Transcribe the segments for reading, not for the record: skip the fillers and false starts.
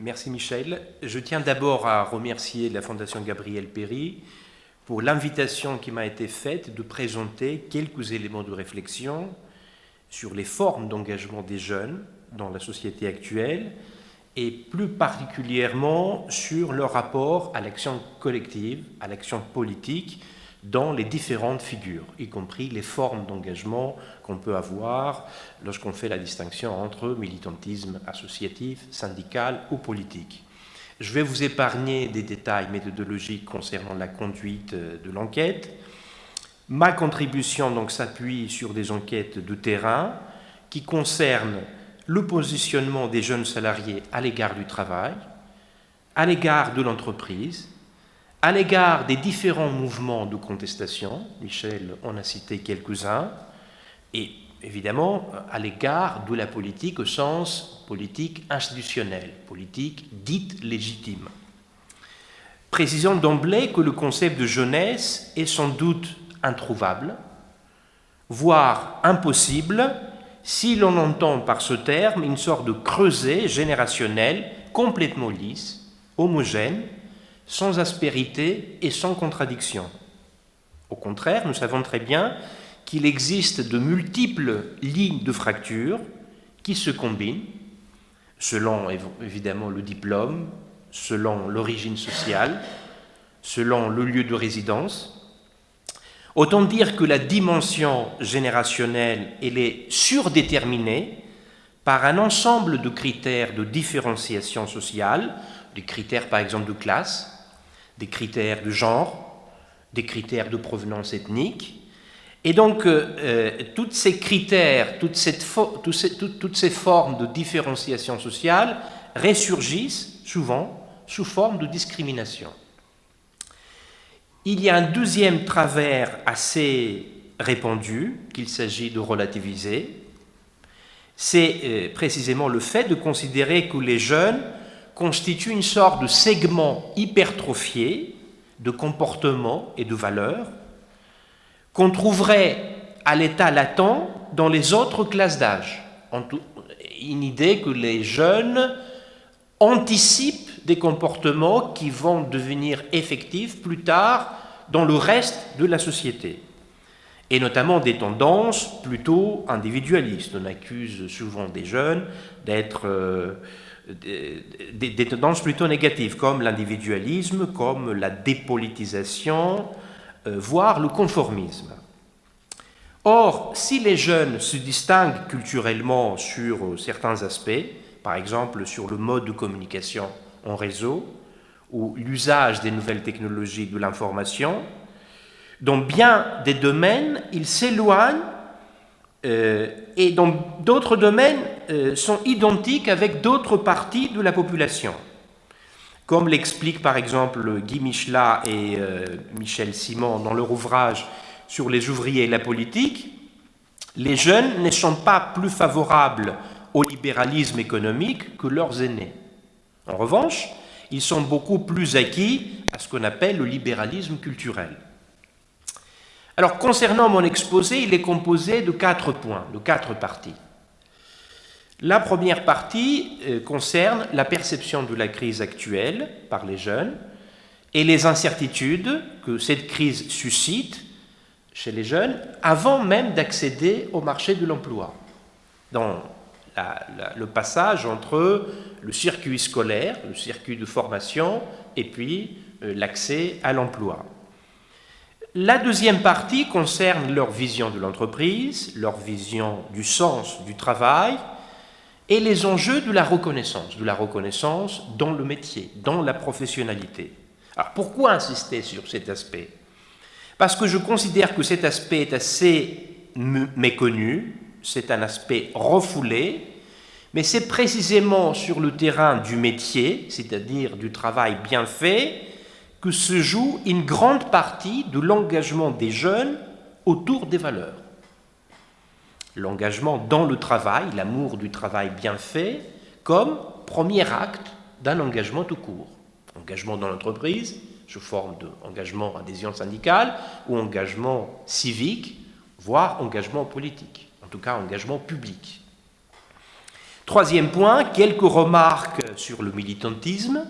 Merci Michel. Je tiens d'abord à remercier la Fondation Gabriel Péri pour l'invitation qui m'a été faite de présenter quelques éléments de réflexion sur les formes d'engagement des jeunes dans la société actuelle et plus particulièrement sur leur rapport à l'action collective, à l'action politique dans les différentes figures, y compris les formes d'engagement qu'on peut avoir lorsqu'on fait la distinction entre militantisme associatif, syndical ou politique. Je vais vous épargner des détails méthodologiques concernant la conduite de l'enquête. Ma contribution donc s'appuie sur des enquêtes de terrain qui concernent le positionnement des jeunes salariés à l'égard du travail, à l'égard de l'entreprise, à l'égard des différents mouvements de contestation, Michel en a cité quelques-uns, et évidemment à l'égard de la politique au sens politique institutionnel, politique dite légitime. Précisons d'emblée que le concept de jeunesse est sans doute introuvable, voire impossible, si l'on entend par ce terme une sorte de creuset générationnel complètement lisse, homogène, sans aspérité et sans contradiction. Au contraire, nous savons très bien qu'il existe de multiples lignes de fracture qui se combinent, selon évidemment le diplôme, selon l'origine sociale, selon le lieu de résidence. Autant dire que la dimension générationnelle, elle est surdéterminée par un ensemble de critères de différenciation sociale, des critères par exemple de classe, des critères de genre, des critères de provenance ethnique. Et donc, tous ces critères, toutes ces formes de différenciation sociale ressurgissent souvent sous forme de discrimination. Il y a un deuxième travers assez répandu qu'il s'agit de relativiser. C'est précisément le fait de considérer que les jeunes constituent une sorte de segment hypertrophié de comportements et de valeurs qu'on trouverait à l'état latent dans les autres classes d'âge. Une idée que les jeunes anticipent des comportements qui vont devenir effectifs plus tard dans le reste de la société, et notamment des tendances plutôt individualistes. On accuse souvent des jeunes d'être des tendances plutôt négatives, comme l'individualisme, comme la dépolitisation, voire le conformisme. Or, si les jeunes se distinguent culturellement sur certains aspects, par exemple sur le mode de communication en réseau ou l'usage des nouvelles technologies de l'information, dans bien des domaines, ils s'éloignent et dans d'autres domaines sont identiques avec d'autres parties de la population. Comme l'expliquent par exemple Guy Michelat et Michel Simon dans leur ouvrage sur les ouvriers et la politique, les jeunes ne sont pas plus favorables au libéralisme économique que leurs aînés. En revanche, ils sont beaucoup plus acquis à ce qu'on appelle le libéralisme culturel. Alors, concernant mon exposé, il est composé de 4 points, de 4 parties. La première partie concerne la perception de la crise actuelle par les jeunes et les incertitudes que cette crise suscite chez les jeunes avant même d'accéder au marché de l'emploi, dans le passage entre le circuit scolaire, le circuit de formation et puis l'accès à l'emploi. La deuxième partie concerne leur vision de l'entreprise, leur vision du sens du travail et les enjeux de la reconnaissance dans le métier, dans la professionnalité. Alors pourquoi insister sur cet aspect ? Parce que je considère que cet aspect est assez méconnu, c'est un aspect refoulé, mais c'est précisément sur le terrain du métier, c'est-à-dire du travail bien fait, que se joue une grande partie de l'engagement des jeunes autour des valeurs. L'engagement dans le travail, l'amour du travail bien fait, comme premier acte d'un engagement tout court. Engagement dans l'entreprise, sous forme d'engagement adhésion syndicale, ou engagement civique, voire engagement politique, en tout cas engagement public. Troisième point, quelques remarques sur le militantisme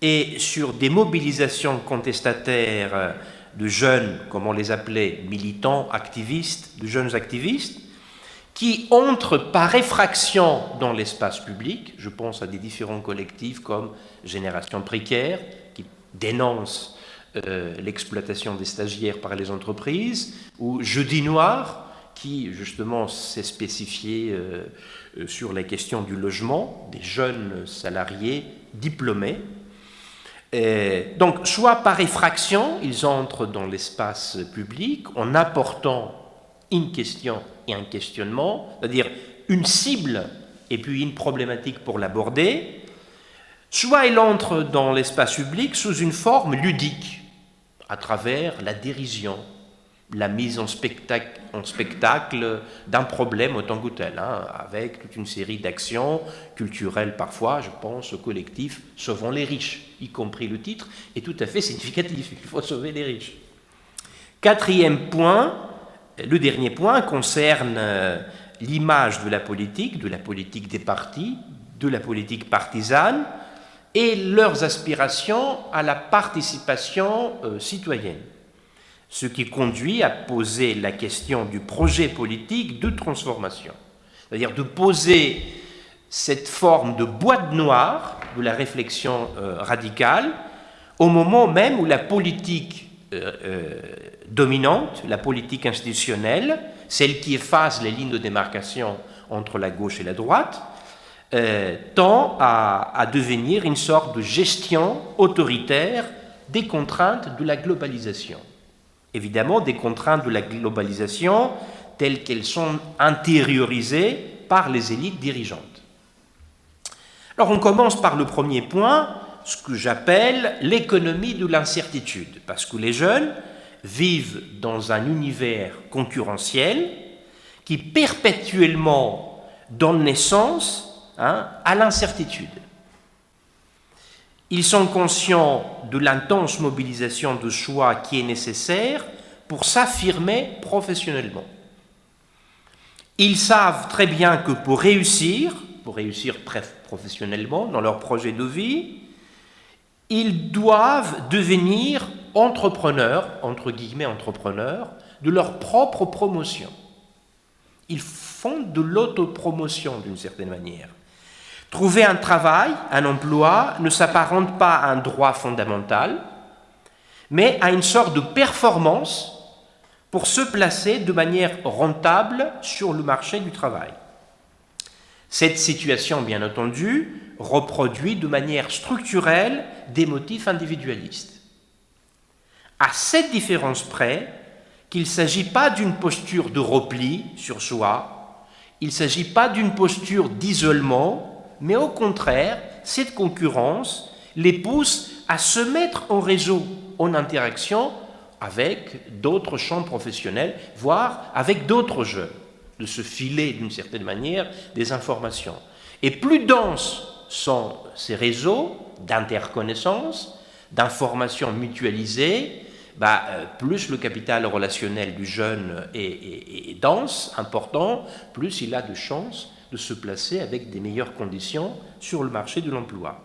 et sur des mobilisations contestataires de jeunes, comme on les appelait, militants, activistes, de jeunes activistes, qui entrent par effraction dans l'espace public. Je pense à des différents collectifs comme Génération Précaire, qui dénonce l'exploitation des stagiaires par les entreprises, ou Jeudi Noir, qui justement s'est spécifié sur la question du logement des jeunes salariés diplômés. Donc, soit par effraction, ils entrent dans l'espace public en apportant une question et un questionnement, c'est-à-dire une cible et puis une problématique pour l'aborder, soit ils entrent dans l'espace public sous une forme ludique, à travers la dérision, la mise en spectacle d'un problème autant que tel, avec toute une série d'actions culturelles parfois, je pense au collectif « Sauvons les riches », y compris le titre, est tout à fait significatif, il faut sauver les riches. Quatrième point, le dernier point concerne l'image de la politique des partis, de la politique partisane, et leurs aspirations à la participation citoyenne. Ce qui conduit à poser la question du projet politique de transformation. C'est-à-dire de poser cette forme de boîte noire de la réflexion radicale au moment même où la politique dominante, la politique institutionnelle, celle qui efface les lignes de démarcation entre la gauche et la droite, tend à devenir une sorte de gestion autoritaire des contraintes de la globalisation. Évidemment, des contraintes de la globalisation telles qu'elles sont intériorisées par les élites dirigeantes. Alors, on commence par le premier point, ce que j'appelle l'économie de l'incertitude, parce que les jeunes vivent dans un univers concurrentiel qui perpétuellement donne naissance à l'incertitude. Ils sont conscients de l'intense mobilisation de choix qui est nécessaire pour s'affirmer professionnellement. Ils savent très bien que pour réussir professionnellement dans leur projet de vie, ils doivent devenir entrepreneurs, entre guillemets entrepreneurs, de leur propre promotion. Ils font de l'autopromotion d'une certaine manière. Trouver un travail, un emploi, ne s'apparente pas à un droit fondamental, mais à une sorte de performance pour se placer de manière rentable sur le marché du travail. Cette situation, bien entendu, reproduit de manière structurelle des motifs individualistes. À cette différence près qu'il ne s'agit pas d'une posture de repli sur soi, il ne s'agit pas d'une posture d'isolement, mais au contraire, cette concurrence les pousse à se mettre en réseau, en interaction avec d'autres champs professionnels, voire avec d'autres jeunes, de se filer d'une certaine manière des informations. Et plus denses sont ces réseaux d'interconnaissance, d'informations mutualisées, plus le capital relationnel du jeune est dense, important, plus il a de chances de se placer avec des meilleures conditions sur le marché de l'emploi.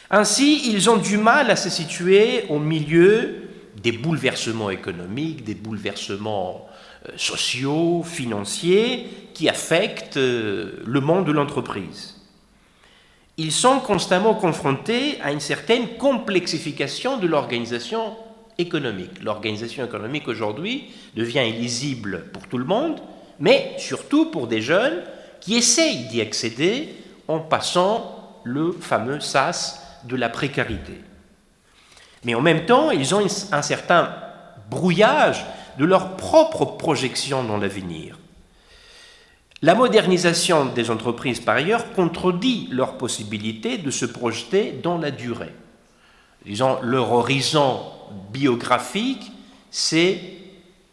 Ainsi, ils ont du mal à se situer au milieu des bouleversements économiques, des bouleversements sociaux, financiers, qui affectent le monde de l'entreprise. Ils sont constamment confrontés à une certaine complexification de l'organisation économique. L'organisation économique aujourd'hui devient illisible pour tout le monde, mais surtout pour des jeunes qui essayent d'y accéder en passant le fameux sas de la précarité. Mais en même temps, ils ont un certain brouillage de leur propre projection dans l'avenir. La modernisation des entreprises, par ailleurs, contredit leur possibilité de se projeter dans la durée. Disons, leur horizon biographique, c'est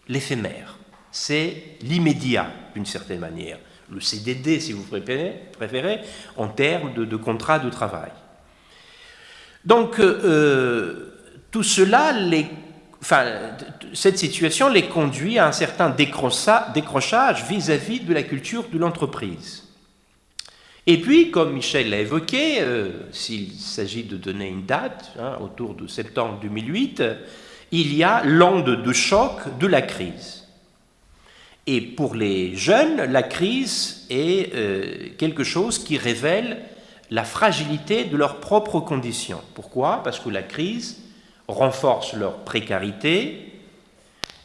l'éphémère, c'est l'immédiat, d'une certaine manière. Le CDD, si vous préférez, en termes de contrat de travail. Donc, tout cela, cette situation les conduit à un certain décrochage vis-à-vis de la culture de l'entreprise. Et puis, comme Michel l'a évoqué, s'il s'agit de donner une date, autour de septembre 2008, il y a l'onde de choc de la crise. Et pour les jeunes, la crise est quelque chose qui révèle la fragilité de leurs propres conditions. Pourquoi? Parce que la crise renforce leur précarité,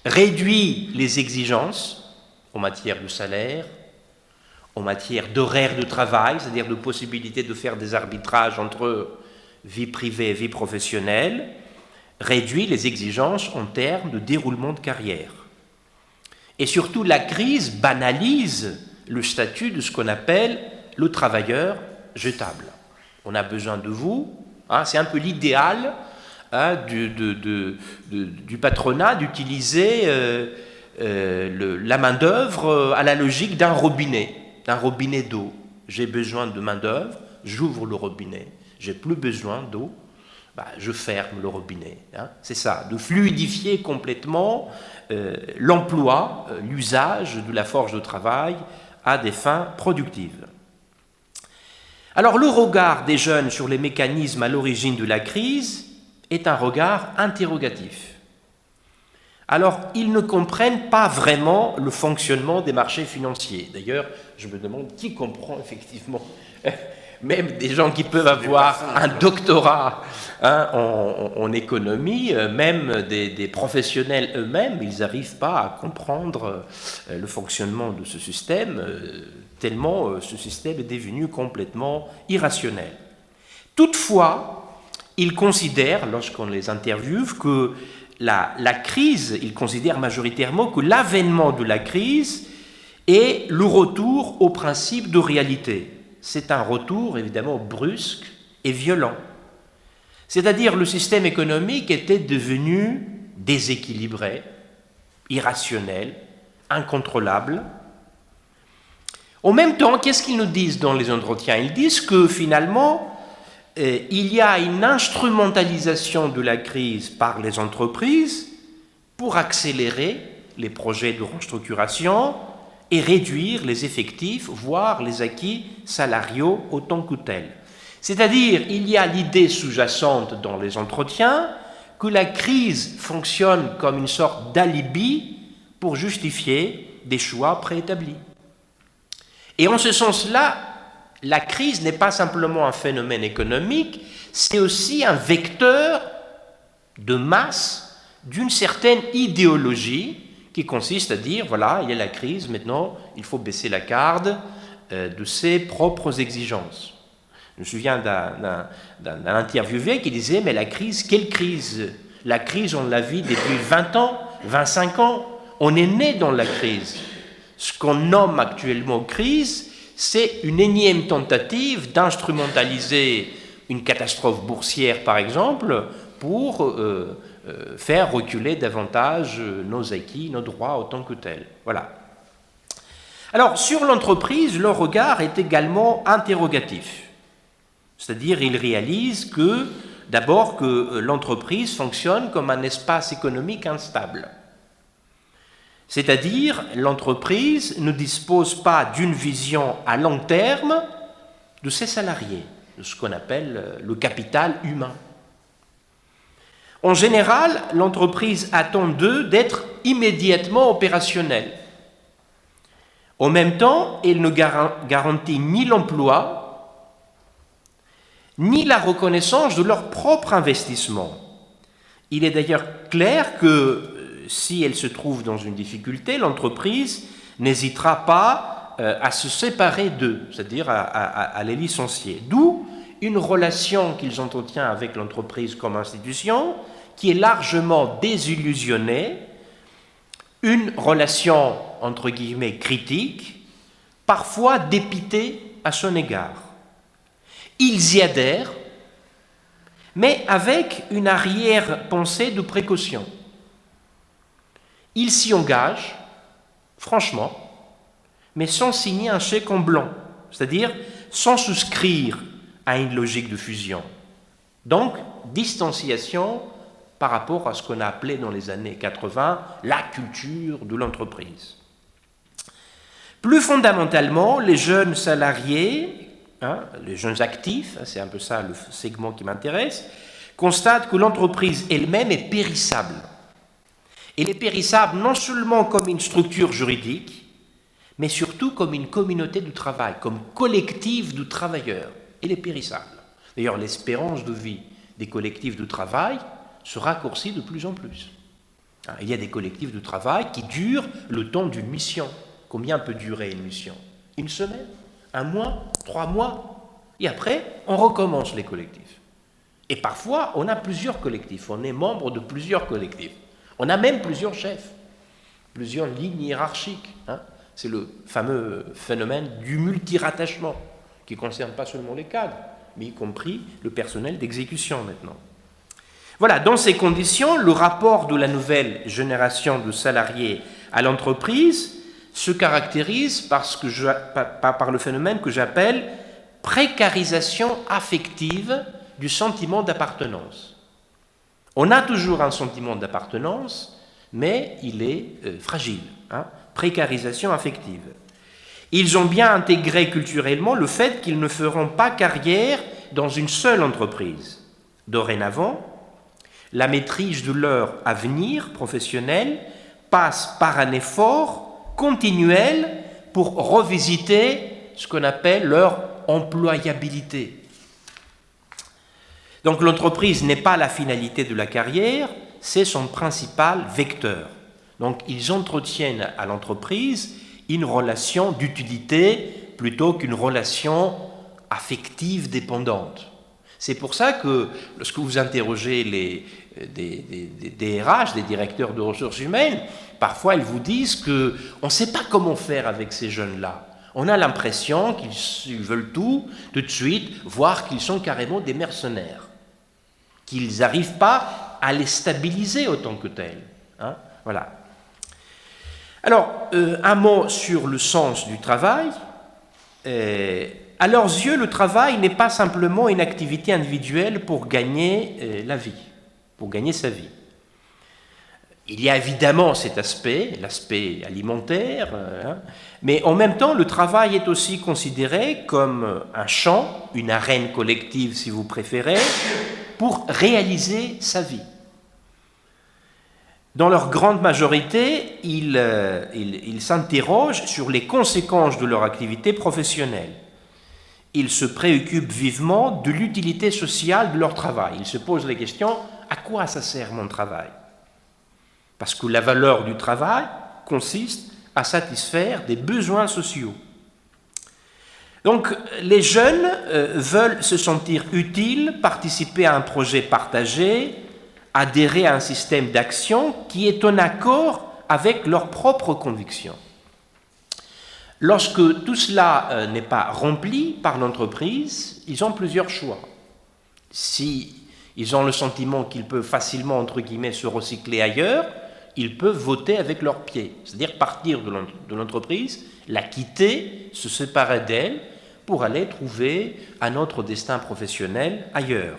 réduit les exigences en matière de salaire, en matière d'horaire de travail, c'est-à-dire de possibilité de faire des arbitrages entre vie privée et vie professionnelle, réduit les exigences en termes de déroulement de carrière. Et surtout, la crise banalise le statut de ce qu'on appelle le travailleur jetable. On a besoin de vous, c'est un peu l'idéal du patronat d'utiliser la main-d'œuvre à la logique d'un robinet d'eau. J'ai besoin de main-d'œuvre, j'ouvre le robinet. J'ai plus besoin d'eau, je ferme le robinet. C'est ça, de fluidifier complètement l'emploi, l'usage de la force de travail à des fins productives. Alors, le regard des jeunes sur les mécanismes à l'origine de la crise est un regard interrogatif. Alors, ils ne comprennent pas vraiment le fonctionnement des marchés financiers. D'ailleurs, je me demande qui comprend effectivement, même des gens qui peuvent avoir un doctorat en économie, même des professionnels eux-mêmes, ils n'arrivent pas à comprendre le fonctionnement de ce système, tellement ce système est devenu complètement irrationnel. Toutefois, ils considèrent, lorsqu'on les interviewe, que la crise, ils considèrent majoritairement que l'avènement de la crise est le retour au principe de réalité. C'est un retour évidemment brusque et violent. C'est-à-dire le système économique était devenu déséquilibré, irrationnel, incontrôlable. En même temps, qu'est-ce qu'ils nous disent dans les entretiens? Ils disent que finalement, il y a une instrumentalisation de la crise par les entreprises pour accélérer les projets de restructuration et réduire les effectifs, voire les acquis salariaux autant que tels. C'est-à-dire, il y a l'idée sous-jacente dans les entretiens que la crise fonctionne comme une sorte d'alibi pour justifier des choix préétablis. Et en ce sens-là, la crise n'est pas simplement un phénomène économique, c'est aussi un vecteur de masse d'une certaine idéologie qui consiste à dire, voilà, il y a la crise, maintenant il faut baisser la garde de ses propres exigences. Je me souviens d'un interviewé qui disait, mais la crise, quelle crise? La crise, on la vit depuis 20 ans, 25 ans, on est né dans la crise. Ce qu'on nomme actuellement crise, c'est une énième tentative d'instrumentaliser une catastrophe boursière, par exemple, pour faire reculer davantage nos acquis, nos droits autant que tels. Voilà. Alors, sur l'entreprise, leur regard est également interrogatif. C'est-à-dire, ils réalisent que, d'abord, que l'entreprise fonctionne comme un espace économique instable. C'est-à-dire, l'entreprise ne dispose pas d'une vision à long terme de ses salariés, de ce qu'on appelle le capital humain. En général, l'entreprise attend d'eux d'être immédiatement opérationnelle. En même temps, elle ne garantit ni l'emploi, ni la reconnaissance de leur propre investissement. Il est d'ailleurs clair que si elle se trouve dans une difficulté, l'entreprise n'hésitera pas à se séparer d'eux, c'est-à-dire à les licencier. D'où une relation qu'ils entretiennent avec l'entreprise comme institution qui est largement désillusionnée, une relation, entre guillemets, critique, parfois dépitée à son égard. Ils y adhèrent, mais avec une arrière-pensée de précaution. Ils s'y engagent, franchement, mais sans signer un chèque en blanc, c'est-à-dire sans souscrire à une logique de fusion. Donc, distanciation par rapport à ce qu'on a appelé dans les années 80 la culture de l'entreprise. Plus fondamentalement, les jeunes salariés les jeunes actifs, c'est un peu ça le segment qui m'intéresse, constatent que l'entreprise elle-même est périssable. Elle est périssable non seulement comme une structure juridique, mais surtout comme une communauté du travail, comme collectif de travailleurs. Elle est périssable. D'ailleurs, l'espérance de vie des collectifs de travail se raccourcit de plus en plus. Il y a des collectifs de travail qui durent le temps d'une mission. Combien peut durer une mission? Une semaine? Un mois? 3 mois? Et après, on recommence les collectifs. Et parfois, on a plusieurs collectifs. On est membre de plusieurs collectifs. On a même plusieurs chefs, plusieurs lignes hiérarchiques. C'est le fameux phénomène du multirattachement, qui ne concerne pas seulement les cadres, mais y compris le personnel d'exécution maintenant. Voilà, dans ces conditions, le rapport de la nouvelle génération de salariés à l'entreprise se caractérise par le phénomène que j'appelle précarisation affective du sentiment d'appartenance. On a toujours un sentiment d'appartenance, mais il est fragile. Précarisation affective. Ils ont bien intégré culturellement le fait qu'ils ne feront pas carrière dans une seule entreprise. Dorénavant, la maîtrise de leur avenir professionnel passe par un effort continuel pour revisiter ce qu'on appelle leur employabilité. Donc l'entreprise n'est pas la finalité de la carrière, c'est son principal vecteur. Donc ils entretiennent à l'entreprise une relation d'utilité plutôt qu'une relation affective dépendante. C'est pour ça que lorsque vous interrogez des RH, des directeurs de ressources humaines, parfois ils vous disent qu'on ne sait pas comment faire avec ces jeunes-là. On a l'impression qu'ils veulent tout de suite, voire qu'ils sont carrément des mercenaires, qu'ils n'arrivent pas à les stabiliser autant que tels. Voilà. Alors, un mot sur le sens du travail. À leurs yeux, le travail n'est pas simplement une activité individuelle pour gagner la vie, pour gagner sa vie. Il y a évidemment cet aspect, l'aspect alimentaire, mais en même temps, le travail est aussi considéré comme un champ, une arène collective si vous préférez, pour réaliser sa vie. Dans leur grande majorité, ils s'interrogent sur les conséquences de leur activité professionnelle. Ils se préoccupent vivement de l'utilité sociale de leur travail. Ils se posent la question, à quoi ça sert mon travail? Parce que la valeur du travail consiste à satisfaire des besoins sociaux. Donc les jeunes veulent se sentir utiles, participer à un projet partagé, adhérer à un système d'action qui est en accord avec leurs propres convictions. Lorsque tout cela n'est pas rempli par l'entreprise, ils ont plusieurs choix. Si ils ont le sentiment qu'ils peuvent facilement, entre guillemets, se recycler ailleurs, ils peuvent voter avec leurs pieds, c'est-à-dire partir de l'entreprise, la quitter, se séparer d'elle, pour aller trouver un autre destin professionnel ailleurs.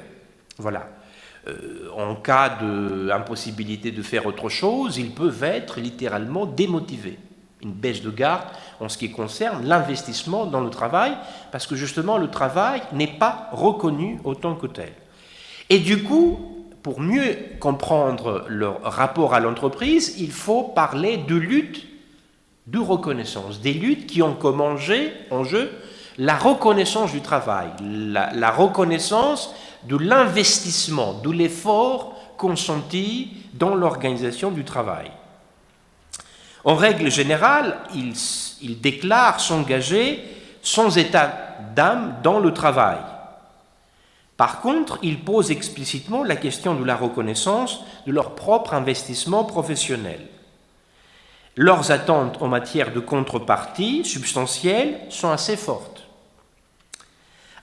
Voilà. En cas d'impossibilité de faire autre chose, ils peuvent être littéralement démotivés. Une baisse de garde en ce qui concerne l'investissement dans le travail, parce que justement le travail n'est pas reconnu autant que tel. Et du coup, pour mieux comprendre leur rapport à l'entreprise, il faut parler de lutte, de reconnaissance, des luttes qui ont comme enjeu la reconnaissance du travail, la reconnaissance de l'investissement, de l'effort consenti dans l'organisation du travail. En règle générale, ils déclarent s'engager sans état d'âme dans le travail. Par contre, ils posent explicitement la question de la reconnaissance de leur propre investissement professionnel. Leurs attentes en matière de contrepartie substantielle sont assez fortes.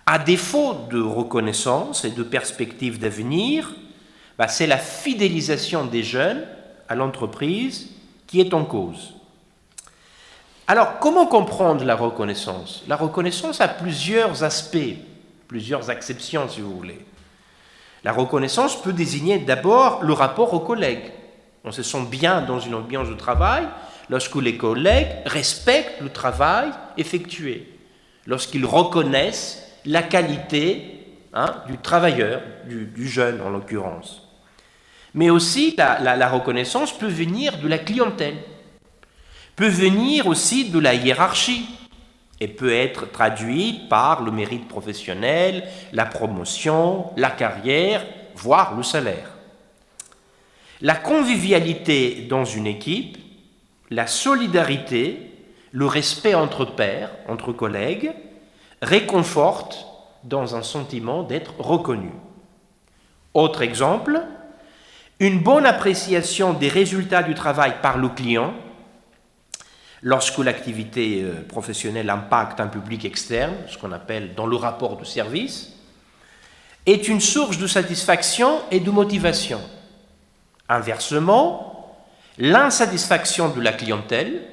À défaut de reconnaissance et de perspectives d'avenir, c'est la fidélisation des jeunes à l'entreprise qui est en cause. Alors, comment comprendre la reconnaissance? La reconnaissance a plusieurs aspects, plusieurs acceptions, si vous voulez. La reconnaissance peut désigner d'abord le rapport aux collègues. On se sent bien dans une ambiance de travail lorsque les collègues respectent le travail effectué, lorsqu'ils reconnaissent la qualité du travailleur, du jeune en l'occurrence. Mais aussi, la reconnaissance peut venir de la clientèle, peut venir aussi de la hiérarchie, et peut être traduite par le mérite professionnel, la promotion, la carrière, voire le salaire. La convivialité dans une équipe, la solidarité, le respect entre pairs, entre collègues, réconfortent dans un sentiment d'être reconnu. Autre exemple, une bonne appréciation des résultats du travail par le client, lorsque l'activité professionnelle impacte un public externe, ce qu'on appelle dans le rapport de service, est une source de satisfaction et de motivation. Inversement, l'insatisfaction de la clientèle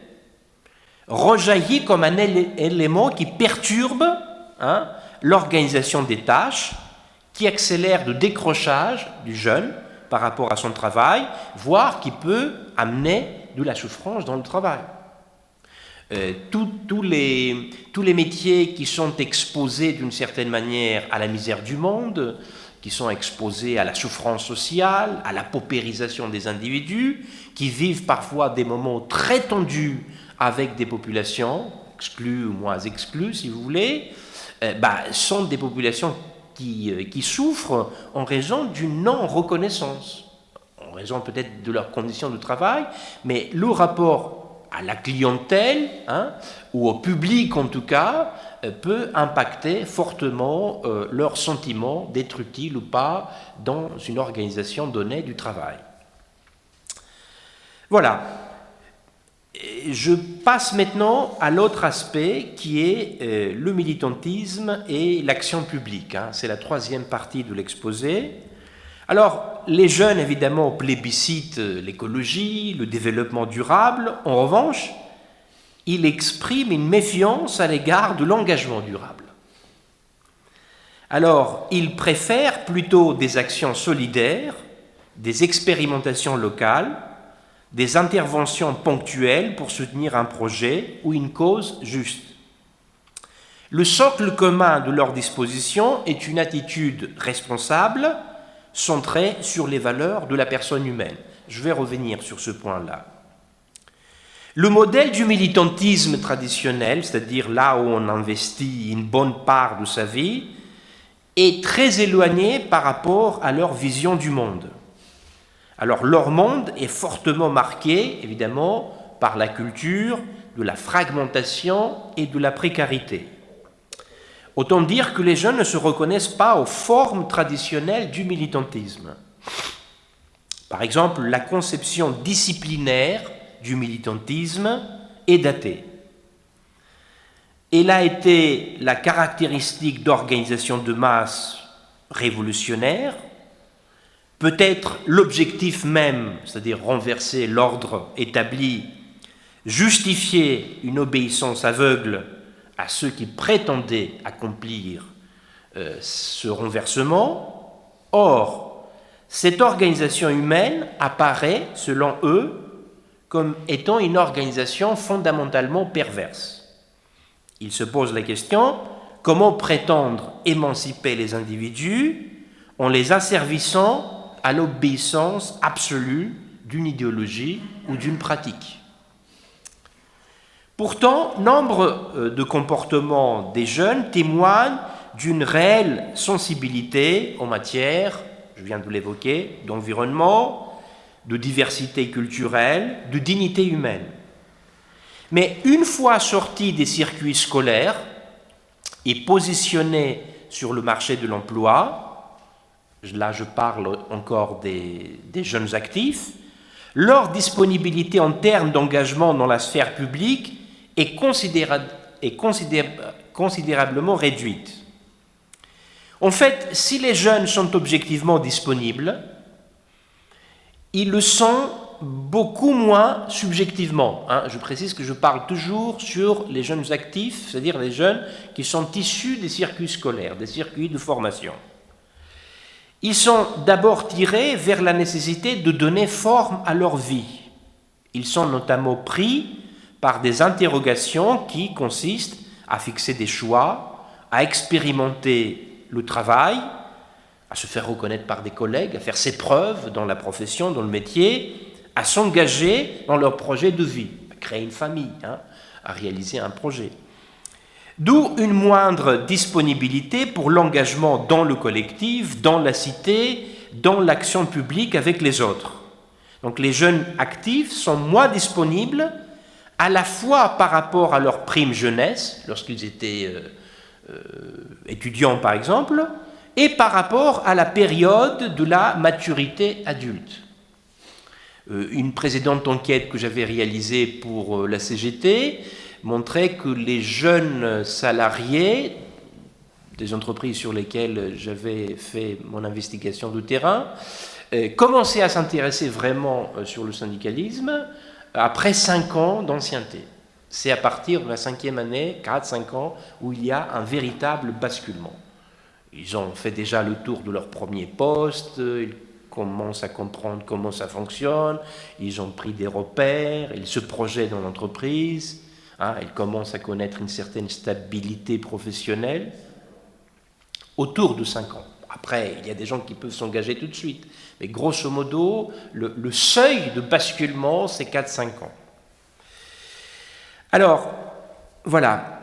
rejaillit comme un élément qui perturbe l'organisation des tâches, qui accélère le décrochage du jeune par rapport à son travail, voire qui peut amener de la souffrance dans le travail. Tous les métiers qui sont exposés d'une certaine manière à la misère du monde, qui sont exposés à la souffrance sociale, à la paupérisation des individus, qui vivent parfois des moments très tendus avec des populations, exclues ou moins exclues si vous voulez, sont des populations qui souffrent en raison d'une non-reconnaissance, en raison peut-être de leurs conditions de travail, mais le rapport à la clientèle, ou au public en tout cas, peut impacter fortement leur sentiment d'être utile ou pas dans une organisation donnée du travail. Voilà. Je passe maintenant à l'autre aspect qui est le militantisme et l'action publique. C'est la troisième partie de l'exposé. Alors, les jeunes, évidemment, plébiscitent l'écologie, le développement durable. En revanche, ils expriment une méfiance à l'égard de l'engagement durable. Alors, ils préfèrent plutôt des actions solidaires, des expérimentations locales, des interventions ponctuelles pour soutenir un projet ou une cause juste. Le socle commun de leur disposition est une attitude responsable, centrée sur les valeurs de la personne humaine. Je vais revenir sur ce point-là. Le modèle du militantisme traditionnel, c'est-à-dire là où on investit une bonne part de sa vie, est très éloigné par rapport à leur vision du monde. Alors leur monde est fortement marqué, évidemment, par la culture, de la fragmentation et de la précarité. Autant dire que les jeunes ne se reconnaissent pas aux formes traditionnelles du militantisme. Par exemple, la conception disciplinaire du militantisme est datée. Elle a été la caractéristique d'organisations de masse révolutionnaires, peut-être l'objectif même, c'est-à-dire renverser l'ordre établi, justifier une obéissance aveugle à ceux qui prétendaient accomplir ce renversement. Or, cette organisation humaine apparaît, selon eux, comme étant une organisation fondamentalement perverse. Ils se posent la question, comment prétendre émanciper les individus en les asservissant à l'obéissance absolue d'une idéologie ou d'une pratique? Pourtant, nombre de comportements des jeunes témoignent d'une réelle sensibilité en matière, je viens de l'évoquer, d'environnement, de diversité culturelle, de dignité humaine. Mais une fois sortis des circuits scolaires et positionnés sur le marché de l'emploi, là je parle encore des jeunes actifs, leur disponibilité en termes d'engagement dans la sphère publique est considérablement réduite. En fait, si les jeunes sont objectivement disponibles, ils le sont beaucoup moins subjectivement. Je précise que je parle toujours sur les jeunes actifs, c'est-à-dire les jeunes qui sont issus des circuits scolaires, des circuits de formation. Ils sont d'abord tirés vers la nécessité de donner forme à leur vie. Ils sont notamment pris par des interrogations qui consistent à fixer des choix, à expérimenter le travail, à se faire reconnaître par des collègues, à faire ses preuves dans la profession, dans le métier, à s'engager dans leur projet de vie, à créer une famille, à réaliser un projet. D'où une moindre disponibilité pour l'engagement dans le collectif, dans la cité, dans l'action publique avec les autres. Donc les jeunes actifs sont moins disponibles à la fois par rapport à leur prime jeunesse, lorsqu'ils étaient étudiants par exemple, et par rapport à la période de la maturité adulte. Une précédente enquête que j'avais réalisée pour la CGT montrait que les jeunes salariés des entreprises sur lesquelles j'avais fait mon investigation de terrain commençaient à s'intéresser vraiment sur le syndicalisme après 5 ans d'ancienneté. C'est à partir de la 5e année, 4-5 ans, où il y a un véritable basculement. Ils ont fait déjà le tour de leur premier poste, ils commencent à comprendre comment ça fonctionne, ils ont pris des repères, ils se projettent dans l'entreprise, ils commencent à connaître une certaine stabilité professionnelle autour de 5 ans. Après, il y a des gens qui peuvent s'engager tout de suite, mais grosso modo, le seuil de basculement, c'est 4-5 ans. Alors, voilà.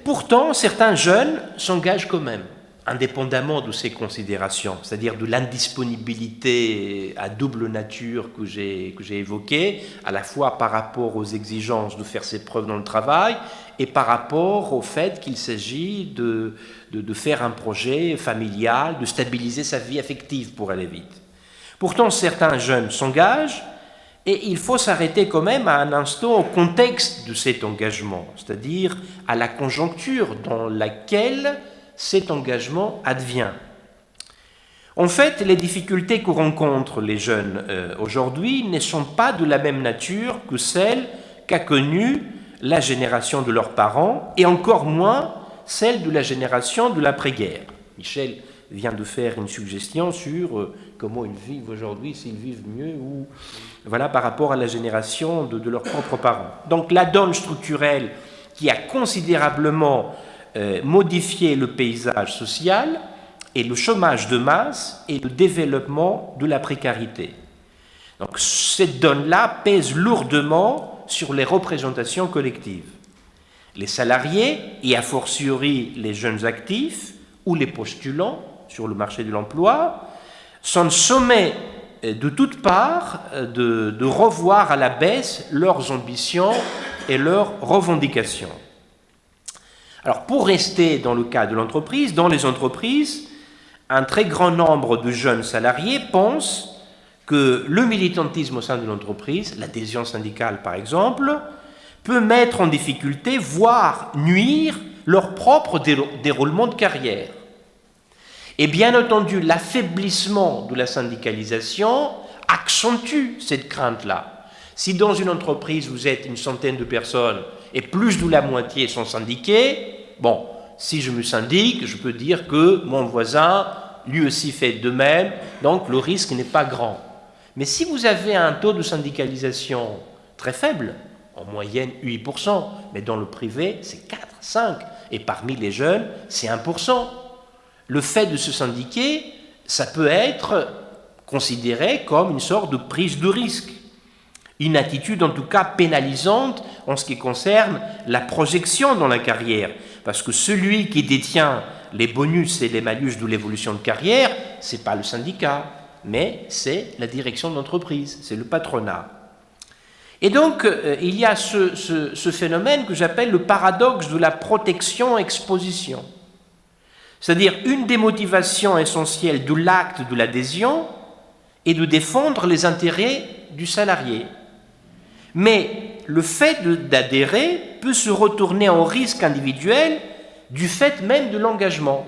Pourtant, certains jeunes s'engagent quand même, indépendamment de ces considérations, c'est-à-dire de l'indisponibilité à double nature que j'ai évoquée, à la fois par rapport aux exigences de faire ses preuves dans le travail et par rapport au fait qu'il s'agit de faire un projet familial, de stabiliser sa vie affective pour aller vite. Pourtant, certains jeunes s'engagent et il faut s'arrêter quand même à un instant au contexte de cet engagement, c'est-à-dire à la conjoncture dans laquelle cet engagement advient. En fait, les difficultés que rencontrent les jeunes aujourd'hui ne sont pas de la même nature que celles qu'a connues la génération de leurs parents, et encore moins celle de la génération de l'après-guerre. Michel vient de faire une suggestion sur comment ils vivent aujourd'hui, s'ils vivent mieux, ou voilà, par rapport à la génération de leurs propres parents. Donc la donne structurelle qui a considérablement modifier le paysage social et le chômage de masse et le développement de la précarité. Donc cette donne-là pèse lourdement sur les représentations collectives. Les salariés, et a fortiori les jeunes actifs ou les postulants sur le marché de l'emploi, sont sommés de toutes parts de revoir à la baisse leurs ambitions et leurs revendications. Alors, pour rester dans le cas de l'entreprise, dans les entreprises, un très grand nombre de jeunes salariés pensent que le militantisme au sein de l'entreprise, l'adhésion syndicale par exemple, peut mettre en difficulté, voire nuire, leur propre déroulement de carrière. Et bien entendu, l'affaiblissement de la syndicalisation accentue cette crainte-là. Si dans une entreprise, vous êtes une centaine de personnes et plus de la moitié sont syndiqués, bon, si je me syndique, je peux dire que mon voisin, lui aussi fait de même, donc le risque n'est pas grand. Mais si vous avez un taux de syndicalisation très faible, en moyenne 8%, mais dans le privé, c'est 4, 5, et parmi les jeunes, c'est 1%. Le fait de se syndiquer, ça peut être considéré comme une sorte de prise de risque. Une attitude en tout cas pénalisante en ce qui concerne la projection dans la carrière. Parce que celui qui détient les bonus et les malus de l'évolution de carrière, ce n'est pas le syndicat, mais c'est la direction de l'entreprise, c'est le patronat. Et donc, il y a ce phénomène que j'appelle le paradoxe de la protection-exposition. C'est-à-dire une des motivations essentielles de l'acte de l'adhésion est de défendre les intérêts du salarié. Mais le fait d'adhérer peut se retourner en risque individuel du fait même de l'engagement.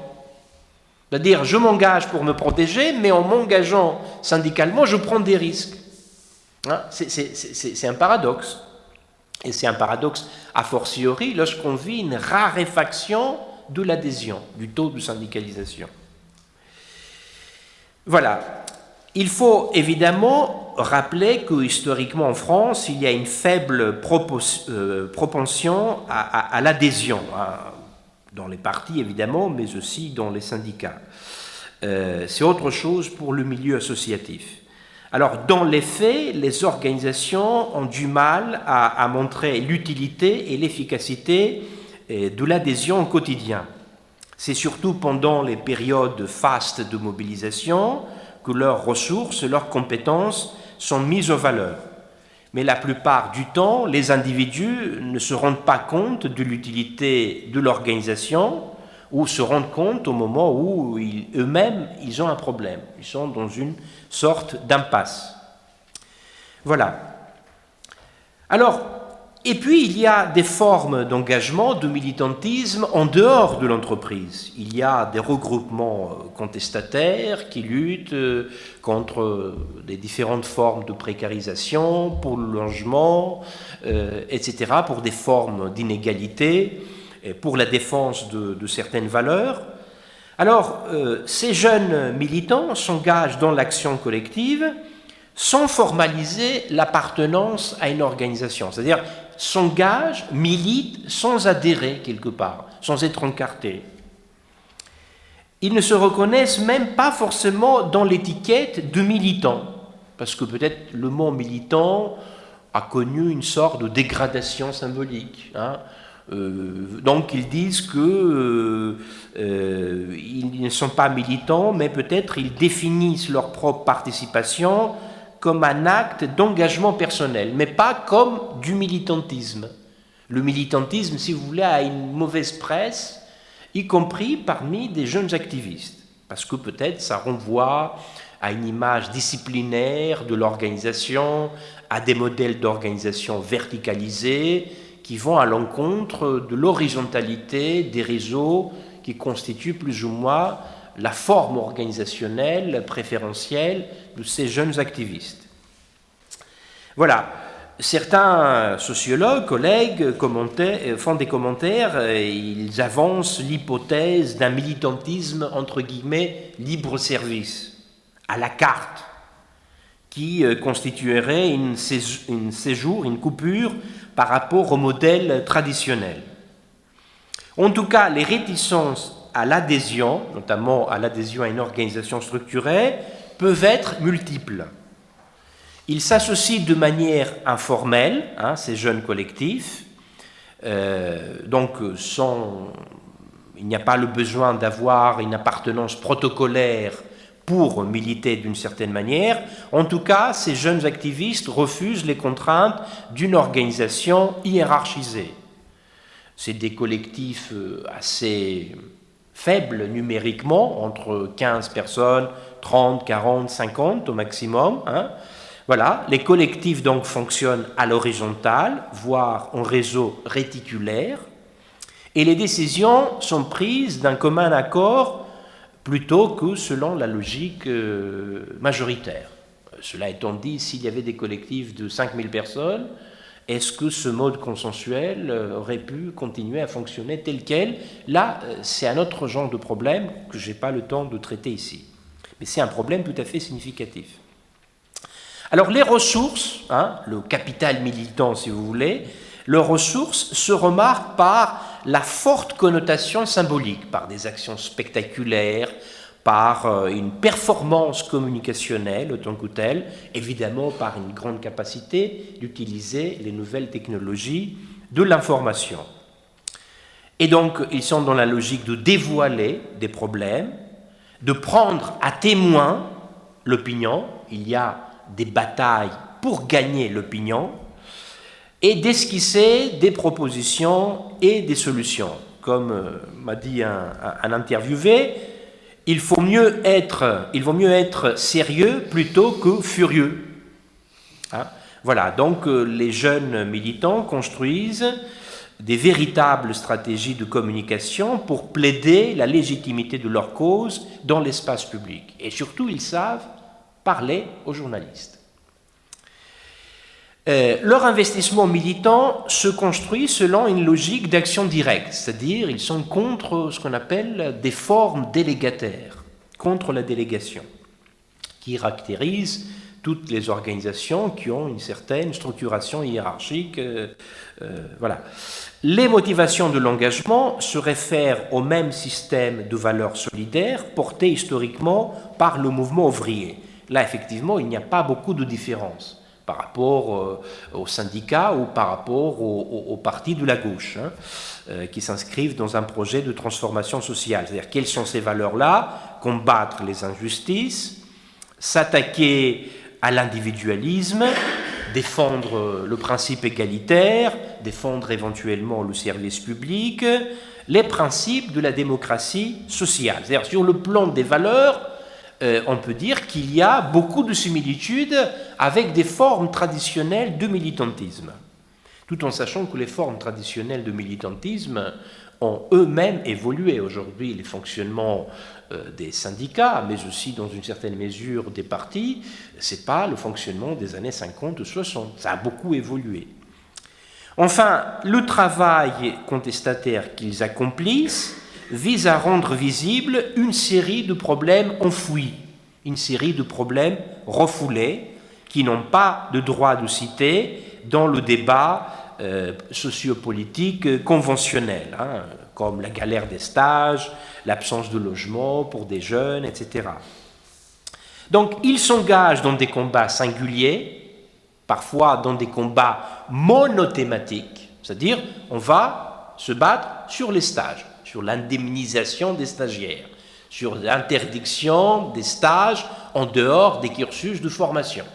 C'est-à-dire, je m'engage pour me protéger, mais en m'engageant syndicalement, je prends des risques. C'est un paradoxe. Et c'est un paradoxe a fortiori lorsqu'on vit une raréfaction de l'adhésion, du taux de syndicalisation. Voilà. Il faut évidemment rappeler que historiquement en France, il y a une faible propension à l'adhésion. dans les partis évidemment, mais aussi dans les syndicats. C'est autre chose pour le milieu associatif. Alors, dans les faits, les organisations ont du mal à montrer l'utilité et l'efficacité de l'adhésion au quotidien. C'est surtout pendant les périodes fastes de mobilisation que leurs ressources, leurs compétences sont mises en valeur. Mais la plupart du temps, les individus ne se rendent pas compte de l'utilité de l'organisation ou se rendent compte au moment où eux-mêmes ils ont un problème. Ils sont dans une sorte d'impasse. Voilà. Alors, et puis il y a des formes d'engagement, de militantisme en dehors de l'entreprise. Il y a des regroupements contestataires qui luttent contre des différentes formes de précarisation, pour le logement, etc., pour des formes d'inégalité, pour la défense de certaines valeurs. Alors, ces jeunes militants s'engagent dans l'action collective sans formaliser l'appartenance à une organisation, c'est-à-dire s'engagent, militent sans adhérer quelque part, sans être encartés. Ils ne se reconnaissent même pas forcément dans l'étiquette de militant, parce que peut-être le mot militant a connu une sorte de dégradation symbolique. Donc ils disent qu'ils ne sont pas militants, mais peut-être ils définissent leur propre participation comme un acte d'engagement personnel, mais pas comme du militantisme. Le militantisme, si vous voulez, a une mauvaise presse, y compris parmi des jeunes activistes, parce que peut-être ça renvoie à une image disciplinaire de l'organisation, à des modèles d'organisation verticalisés qui vont à l'encontre de l'horizontalité des réseaux qui constituent plus ou moins la forme organisationnelle préférentielle de ces jeunes activistes. Voilà. Certains sociologues, collègues, font des commentaires, ils avancent l'hypothèse d'un militantisme, entre guillemets, libre-service, à la carte, qui constituerait une coupure par rapport au modèle traditionnel. En tout cas, les réticences à l'adhésion, notamment à l'adhésion à une organisation structurée, peuvent être multiples. Ils s'associent de manière informelle, ces jeunes collectifs, donc il n'y a pas le besoin d'avoir une appartenance protocolaire pour militer d'une certaine manière. En tout cas, ces jeunes activistes refusent les contraintes d'une organisation hiérarchisée. C'est des collectifs assez faibles numériquement, entre 15 personnes, 30, 40, 50 au maximum. Voilà, les collectifs donc fonctionnent à l'horizontale, voire en réseau réticulaire, et les décisions sont prises d'un commun accord plutôt que selon la logique majoritaire. Cela étant dit, s'il y avait des collectifs de 5000 personnes, est-ce que ce mode consensuel aurait pu continuer à fonctionner tel quel? Là, c'est un autre genre de problème que je n'ai pas le temps de traiter ici. Mais c'est un problème tout à fait significatif. Alors les ressources, le capital militant si vous voulez, leurs ressources se remarquent par la forte connotation symbolique, par des actions spectaculaires, par une performance communicationnelle autant que telle, évidemment par une grande capacité d'utiliser les nouvelles technologies de l'information. Et donc, ils sont dans la logique de dévoiler des problèmes, de prendre à témoin l'opinion, il y a des batailles pour gagner l'opinion, et d'esquisser des propositions et des solutions. Comme m'a dit un interviewé, il vaut mieux être sérieux plutôt que furieux. Voilà, donc les jeunes militants construisent des véritables stratégies de communication pour plaider la légitimité de leur cause dans l'espace public. Et surtout, ils savent parler aux journalistes. Leur investissement militant se construit selon une logique d'action directe, c'est-à-dire ils sont contre ce qu'on appelle des formes délégataires, contre la délégation, qui caractérise toutes les organisations qui ont une certaine structuration hiérarchique. Voilà. Les motivations de l'engagement se réfèrent au même système de valeurs solidaires porté historiquement par le mouvement ouvrier. Là, effectivement, il n'y a pas beaucoup de différence par rapport aux syndicats ou par rapport aux partis de la gauche, qui s'inscrivent dans un projet de transformation sociale. C'est-à-dire, quelles sont ces valeurs-là? Combattre les injustices, s'attaquer à l'individualisme, défendre le principe égalitaire, défendre éventuellement le service public, les principes de la démocratie sociale. C'est-à-dire, sur le plan des valeurs, on peut dire qu'il y a beaucoup de similitudes avec des formes traditionnelles de militantisme, tout en sachant que les formes traditionnelles de militantisme ont eux-mêmes évolué. Aujourd'hui, les fonctionnements des syndicats, mais aussi dans une certaine mesure des partis, ce n'est pas le fonctionnement des années 50 ou 60. Ça a beaucoup évolué. Enfin, le travail contestataire qu'ils accomplissent vise à rendre visible une série de problèmes enfouis, une série de problèmes refoulés qui n'ont pas de droit de cité dans le débat sociopolitique conventionnel, comme la galère des stages, l'absence de logement pour des jeunes, etc. Donc, ils s'engagent dans des combats singuliers, parfois dans des combats monothématiques, c'est-à-dire on va se battre sur les stages, sur l'indemnisation des stagiaires, sur l'interdiction des stages en dehors des cursus de formation.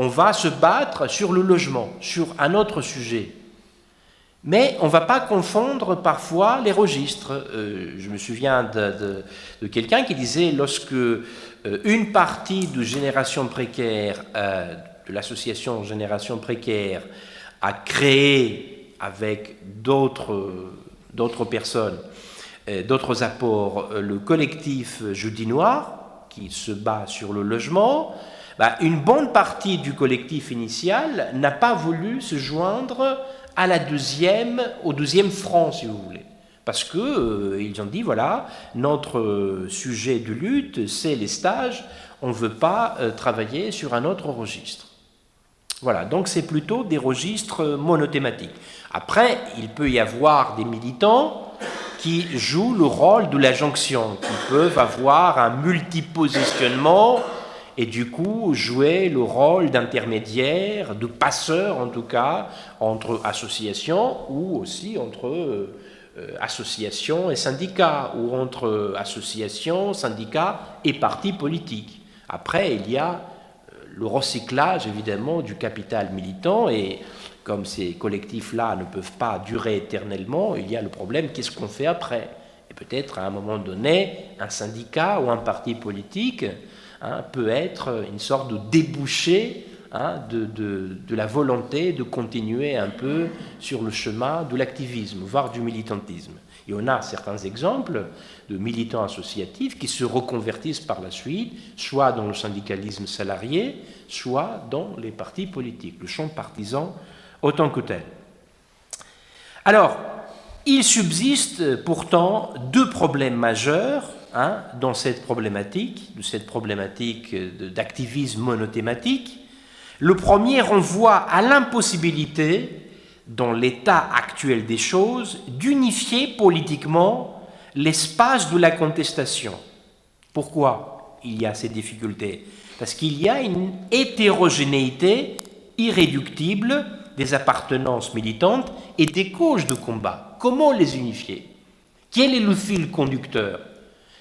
On va se battre sur le logement, sur un autre sujet. Mais on ne va pas confondre parfois les registres. Je me souviens de quelqu'un qui disait, lorsque une partie de Génération Précaire, de l'association Génération Précaire, a créé avec d'autres personnes, d'autres apports, le collectif Jeudi Noir, qui se bat sur le logement, une bonne partie du collectif initial n'a pas voulu se joindre au deuxième front, si vous voulez. Parce qu'ils ont dit, voilà, notre sujet de lutte, c'est les stages, on ne veut pas travailler sur un autre registre. Voilà, donc c'est plutôt des registres monothématiques. Après, il peut y avoir des militants qui jouent le rôle de la jonction, qui peuvent avoir un multipositionnement et du coup jouer le rôle d'intermédiaire, de passeur en tout cas, entre associations ou aussi entre associations et syndicats, ou entre associations, syndicats et partis politiques. Après, il y a le recyclage évidemment du capital militant, et comme ces collectifs-là ne peuvent pas durer éternellement, il y a le problème, qu'est-ce qu'on fait après? Et peut-être à un moment donné, un syndicat ou un parti politique peut être une sorte de débouché de la volonté de continuer un peu sur le chemin de l'activisme, voire du militantisme. Et on a certains exemples de militants associatifs qui se reconvertissent par la suite, soit dans le syndicalisme salarié, soit dans les partis politiques, le champ partisan autant que tel. Alors, il subsiste pourtant deux problèmes majeurs dans cette problématique d'activisme monothématique. Le premier renvoie à l'impossibilité, dans l'état actuel des choses, d'unifier politiquement l'espace de la contestation. Pourquoi il y a ces difficultés? Parce qu'il y a une hétérogénéité irréductible des appartenances militantes et des causes de combat. Comment les unifier? Quel est le fil conducteur?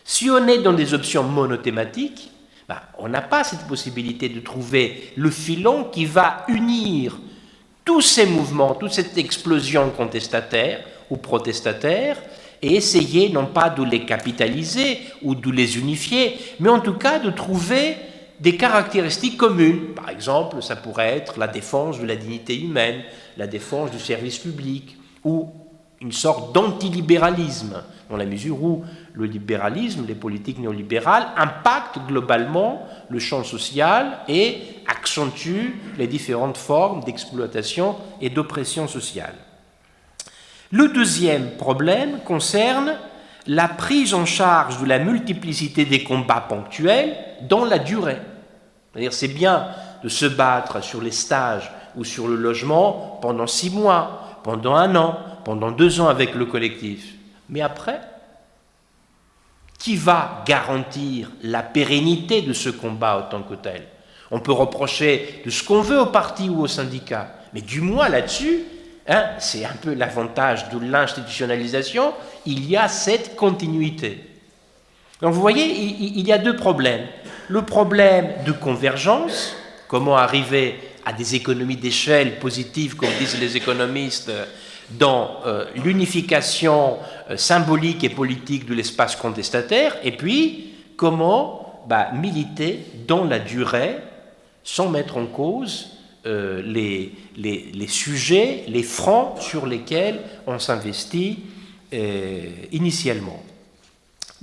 Si on est dans des options monothématiques, on n'a pas cette possibilité de trouver le filon qui va unir tous ces mouvements, toute cette explosion contestataire ou protestataire, et essayer non pas de les capitaliser ou de les unifier, mais en tout cas de trouver des caractéristiques communes. Par exemple, ça pourrait être la défense de la dignité humaine, la défense du service public, ou une sorte d'antilibéralisme, dans la mesure où le libéralisme, les politiques néolibérales, impactent globalement le champ social et accentuent les différentes formes d'exploitation et d'oppression sociale. Le deuxième problème concerne la prise en charge de la multiplicité des combats ponctuels dans la durée. C'est-à-dire, c'est bien de se battre sur les stages ou sur le logement pendant 6 mois, pendant 1 an, pendant 2 ans avec le collectif. Mais après, qui va garantir la pérennité de ce combat en tant que tel? On peut reprocher de ce qu'on veut au parti ou au syndicat, mais du moins là-dessus, c'est un peu l'avantage de l'institutionnalisation, il y a cette continuité. Donc vous voyez, il y a 2 problèmes. Le problème de convergence, comment arriver à des économies d'échelle positives, comme disent les économistes, dans l'unification symbolique et politique de l'espace contestataire, et puis comment militer dans la durée sans mettre en cause les sujets, les fronts sur lesquels on s'investit initialement.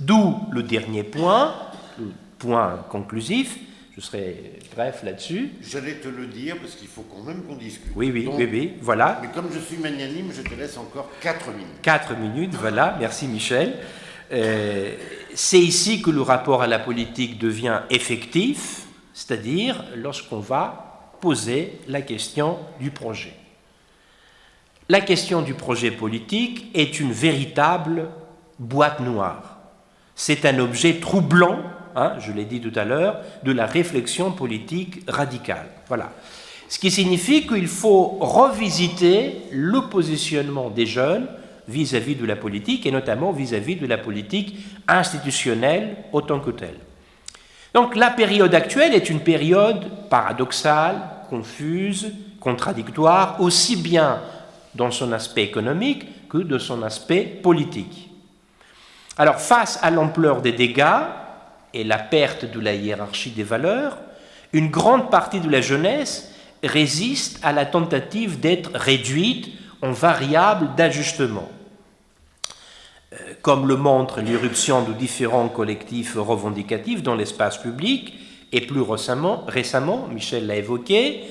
D'où le dernier point, le point conclusif. Je serai bref là-dessus. J'allais te le dire parce qu'il faut quand même qu'on discute. Oui, voilà. Mais comme je suis magnanime, je te laisse encore 4 minutes. 4 minutes, voilà. Merci Michel. C'est ici que le rapport à la politique devient effectif, c'est-à-dire lorsqu'on va poser la question du projet. La question du projet politique est une véritable boîte noire. C'est un objet troublant, je l'ai dit tout à l'heure, de la réflexion politique radicale. Voilà. Ce qui signifie qu'il faut revisiter le positionnement des jeunes vis-à-vis de la politique, et notamment vis-à-vis de la politique institutionnelle autant que telle. Donc la période actuelle est une période paradoxale, confuse, contradictoire, aussi bien dans son aspect économique que de son aspect politique. Alors, face à l'ampleur des dégâts et la perte de la hiérarchie des valeurs, une grande partie de la jeunesse résiste à la tentative d'être réduite en variable d'ajustement. Comme le montre l'irruption de différents collectifs revendicatifs dans l'espace public, et plus récemment, Michel l'a évoqué,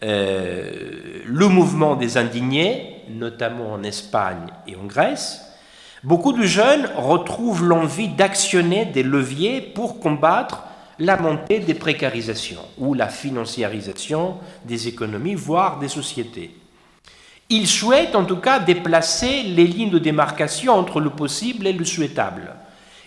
le mouvement des indignés, notamment en Espagne et en Grèce, beaucoup de jeunes retrouvent l'envie d'actionner des leviers pour combattre la montée des précarisations ou la financiarisation des économies, voire des sociétés. Ils souhaitent en tout cas déplacer les lignes de démarcation entre le possible et le souhaitable.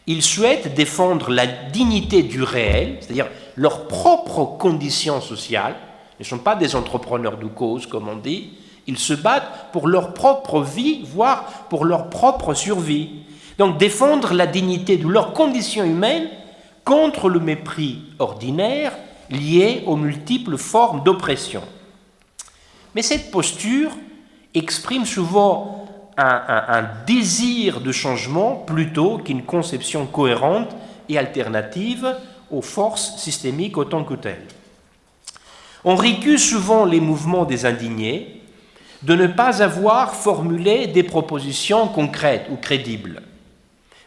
Ils souhaitent défendre la dignité du réel, c'est-à-dire leurs propres conditions sociales. Ils ne sont pas des entrepreneurs de cause, comme on dit. Ils se battent pour leur propre vie, voire pour leur propre survie. Donc défendre la dignité de leurs conditions humaines contre le mépris ordinaire lié aux multiples formes d'oppression. Mais cette posture exprime souvent un désir de changement plutôt qu'une conception cohérente et alternative aux forces systémiques autant que telles. On récuse souvent les mouvements des indignés de ne pas avoir formulé des propositions concrètes ou crédibles.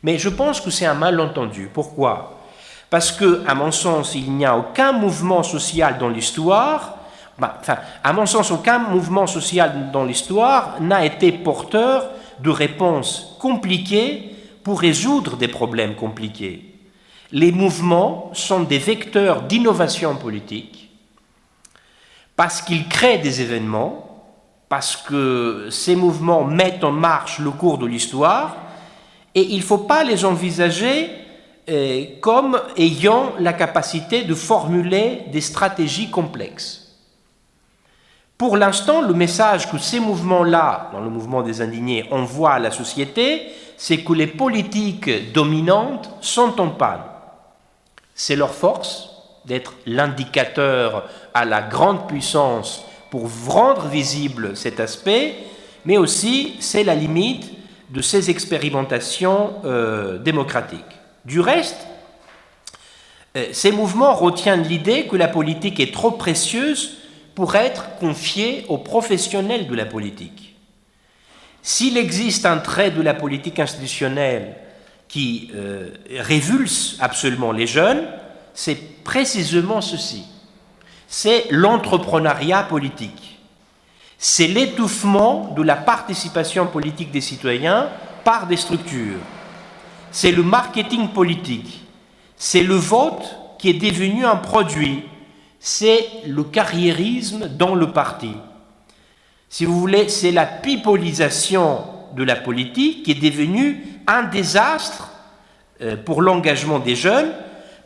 Mais je pense que c'est un malentendu. Pourquoi ? Parce que, à mon sens, il n'y a aucun mouvement social dans l'histoire, à mon sens, aucun mouvement social dans l'histoire n'a été porteur de réponses compliquées pour résoudre des problèmes compliqués. Les mouvements sont des vecteurs d'innovation politique parce qu'ils créent des événements, parce que ces mouvements mettent en marche le cours de l'histoire, et il ne faut pas les envisager comme ayant la capacité de formuler des stratégies complexes. Pour l'instant, le message que ces mouvements-là, dans le mouvement des indignés, envoient à la société, c'est que les politiques dominantes sont en panne. C'est leur force d'être l'indicateur à la grande puissance pour rendre visible cet aspect, mais aussi c'est la limite de ces expérimentations démocratiques. Du reste, ces mouvements retiennent l'idée que la politique est trop précieuse pour être confiée aux professionnels de la politique. S'il existe un trait de la politique institutionnelle qui révulse absolument les jeunes, c'est précisément ceci. C'est l'entrepreneuriat politique. C'est l'étouffement de la participation politique des citoyens par des structures. C'est le marketing politique. C'est le vote qui est devenu un produit. c'est le carriérisme dans le parti. Si vous voulez, c'est la pipolisation de la politique qui est devenue un désastre pour l'engagement des jeunes,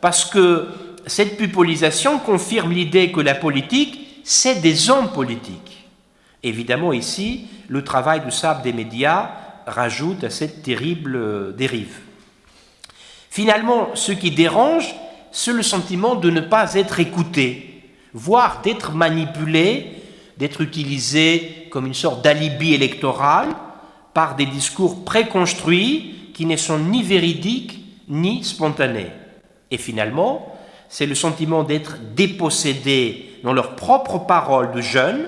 parce que cette pipolisation confirme l'idée que la politique, c'est des hommes politiques. Évidemment, ici, le travail du sabre des médias rajoute à cette terrible dérive. Finalement, ce qui dérange, c'est le sentiment de ne pas être écouté, voire d'être manipulé, d'être utilisé comme une sorte d'alibi électoral par des discours préconstruits qui ne sont ni véridiques ni spontanés. Et finalement, c'est le sentiment d'être dépossédés dans leurs propres paroles de jeunes,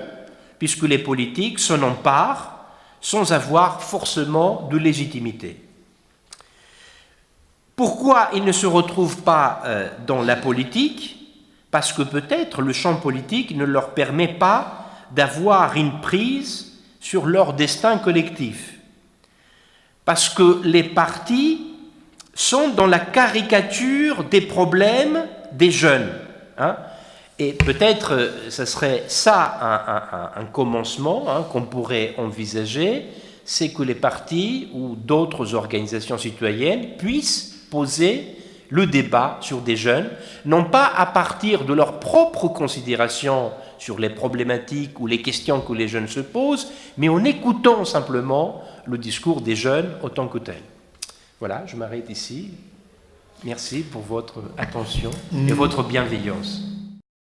puisque les politiques s'en emparent sans avoir forcément de légitimité. Pourquoi ils ne se retrouvent pas dans la politique? Parce que peut-être le champ politique ne leur permet pas d'avoir une prise sur leur destin collectif. Parce que les partis sont dans la caricature des problèmes des jeunes. Et peut-être, ce serait ça un commencement qu'on pourrait envisager, c'est que les partis ou d'autres organisations citoyennes puissent poser le débat sur des jeunes, non pas à partir de leurs propres considérations sur les problématiques ou les questions que les jeunes se posent, mais en écoutant simplement le discours des jeunes autant que tel. Voilà, je m'arrête ici. Merci pour votre attention et votre bienveillance.